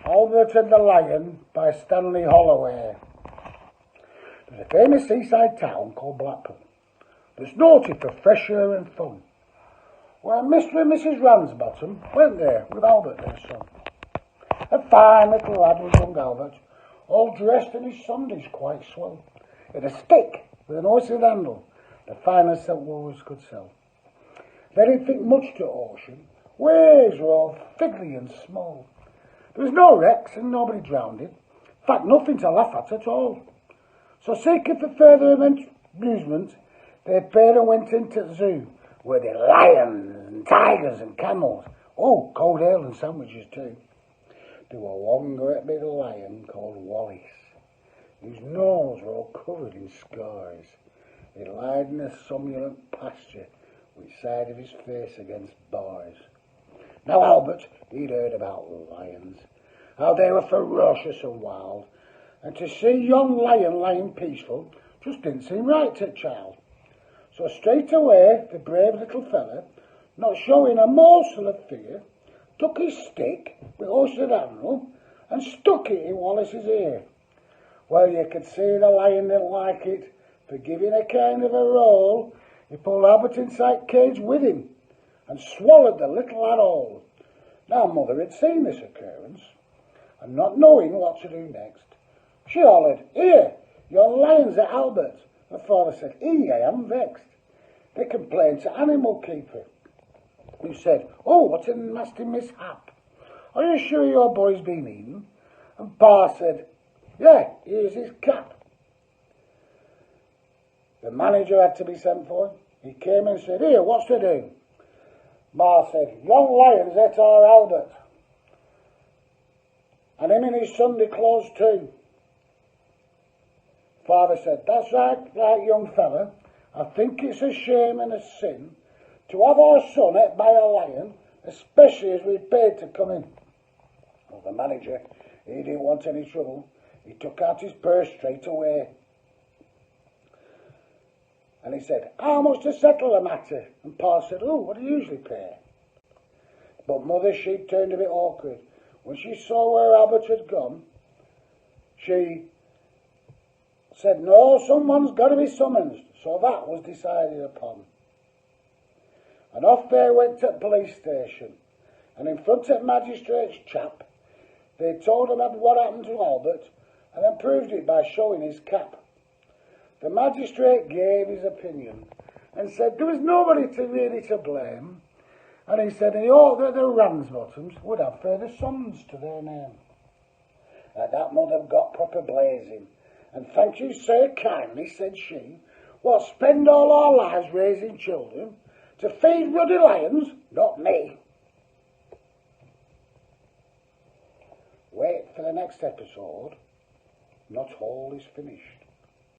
Albert and the Lion by Stanley Holloway. There's a famous seaside town called Blackpool that's noted for fresh air and fun. Well, Mr. and Mrs. Ramsbottom went there with Albert, their son. A fine little lad was young Albert, all dressed in his Sundays quite swell. He had a stick with an hoisted handle, the finest silk woolworths could sell. They didn't think much to ocean. Waves were all fiddly and small. There was no wrecks and nobody drowned in. In fact, nothing to laugh at all. So seeking for further amusement, they paid and went into the zoo, where there were lions and tigers and camels. Oh, cold ale and sandwiches too. There was one great big lion called Wallace, whose nose were all covered in scars. He lied in a somnolent pasture with the side of his face against bars. Now Albert, he'd heard about lions, how they were ferocious and wild, and to see yon lion lying peaceful just didn't seem right to the child. So straight away the brave little fella, not showing a morsel of fear, took his stick with hoisted handle and stuck it in Wallace's ear. Well, you could see the lion didn't like it. For giving a kind of a roll, he pulled Albert inside the cage with him and swallowed the little lad whole. Now Mother had seen this occurrence, and not knowing what to do next, she hollered, "Here, your lion's at Albert." Her father said, "I am vexed." They complained to animal keeper, who said, "Oh, what a nasty mishap. Are you sure your boy's been eaten?" And Pa said, "Yeah, here's his cap." The manager had to be sent for. He came and said, "Here, what's to do?" Ma said, "Young lion's ate our Albert, and him in his Sunday clothes too." Father said, "That's right, young fella. I think it's a shame and a sin to have our son ate by a lion, especially as we paid to come in." Well, the manager, he didn't want any trouble. He took out his purse straight away. And he said, "How much to settle the matter?" And Pa said, "Oh, what do you usually pay?" But Mother, she turned a bit awkward. When she saw where Albert had gone, she said, "No, someone's got to be summoned." So that was decided upon. And off they went to the police station. And in front of the magistrate's chap, they told him what happened to Albert, and then proved it by showing his cap. The magistrate gave his opinion and said there was nobody really to blame, and he said he hoped that the Ramsbottoms would have further sons to their name. At that Mother got proper blazing, and "Thank you, sir, kindly," said she. "What, spend all our lives raising children to feed ruddy lions? Not me." Wait for the next episode. Not all is finished.